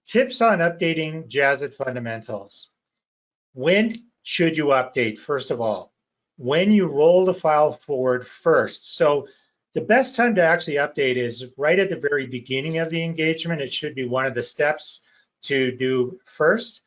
Tips on updating Jazzit Fundamentals. When should you update? First of all, when you roll the file forward first. So the best time to actually update is right at the very beginning of the engagement. It should be one of the steps to do first.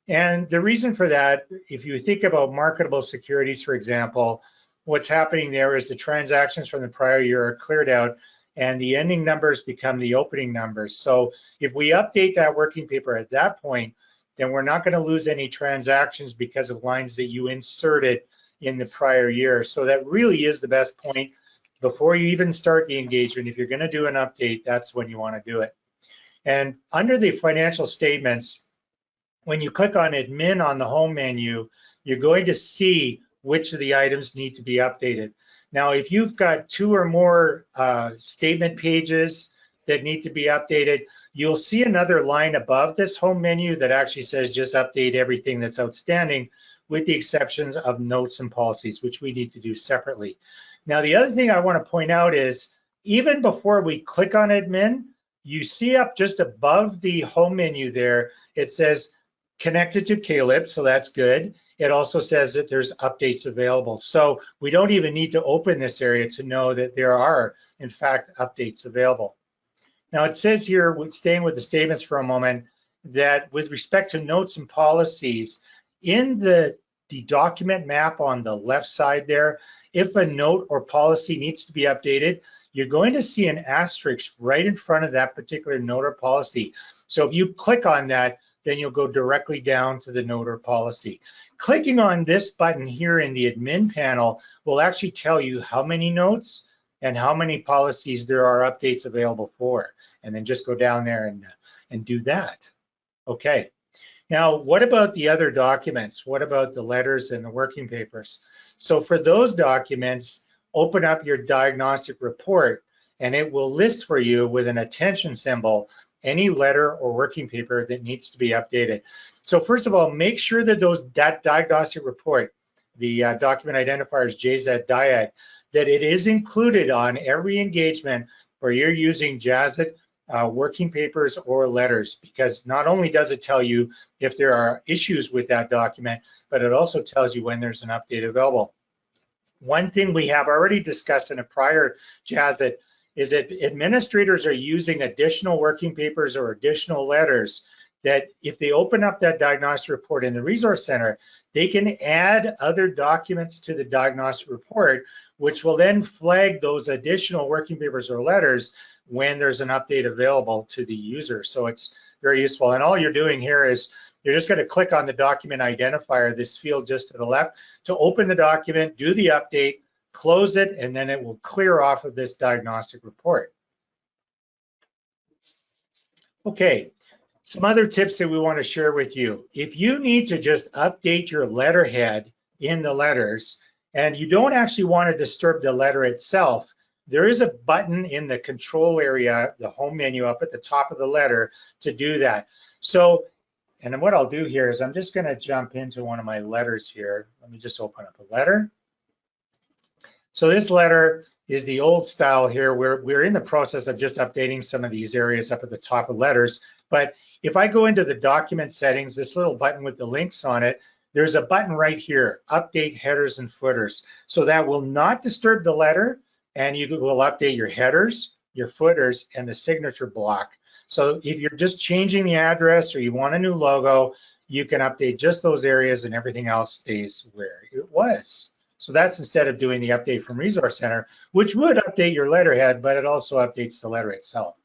And the reason for that, if you think about marketable securities, for example, what's happening there is the transactions from the prior year are cleared out and the ending numbers become the opening numbers. So if we update that working paper at that point, then we're not going to lose any transactions because of lines that you inserted in the prior year. So that really is the best point before you even start the engagement. If you're going to do an update, that's when you want to do it. And under the financial statements, when you click on admin on the home menu, you're going to see which of the items need to be updated. Now, if you've got 2 or more statement pages that need to be updated, you'll see another line above this home menu that actually says just update everything that's outstanding with the exceptions of notes and policies, which we need to do separately. Now, the other thing I want to point out is even before we click on admin, you see up just above the home menu there, it says connected to Caleb, so that's good. It also says that there's updates available. So we don't even need to open this area to know that there are, in fact, updates available. Now it says here, staying with the statements for a moment, that with respect to notes and policies, in the document map on the left side there, if a note or policy needs to be updated, you're going to see an asterisk right in front of that particular note or policy. So if you click on that, then you'll go directly down to the note or policy. Clicking on this button here in the admin panel will actually tell you how many notes and how many policies there are updates available for. And then just go down there and do that. Okay. Now, what about the other documents? What about the letters and the working papers? So for those documents, open up your diagnostic report and it will list for you with an attention symbol any letter or working paper that needs to be updated. So first of all, make sure that that diagnostic report, the document identifier is Jazzit Dyad, that it is included on every engagement where you're using Jazzit working papers or letters, because not only does it tell you if there are issues with that document, but it also tells you when there's an update available. One thing we have already discussed in a prior Jazzit is that administrators are using additional working papers or additional letters that if they open up that diagnostic report in the resource center, they can add other documents to the diagnostic report, which will then flag those additional working papers or letters when there's an update available to the user. So it's very useful. And all you're doing here is you're just going to click on the document identifier, this field just to the left, to open the document, do the update, close it, and then it will clear off of this diagnostic report. Okay, some other tips that we want to share with you. If you need to just update your letterhead in the letters, and you don't actually want to disturb the letter itself, there is a button in the control area, the home menu up at the top of the letter to do that. So, and then what I'll do here is I'm just going to jump into one of my letters here. Let me just open up a letter. So this letter is the old style here. We're in the process of just updating some of these areas up at the top of letters. But if I go into the document settings, this little button with the links on it, there's a button right here, update headers and footers. So that will not disturb the letter, and you will update your headers, your footers, and the signature block. So if you're just changing the address or you want a new logo, you can update just those areas and everything else stays where it was. So that's instead of doing the update from Resource Center, which would update your letterhead, but it also updates the letter itself.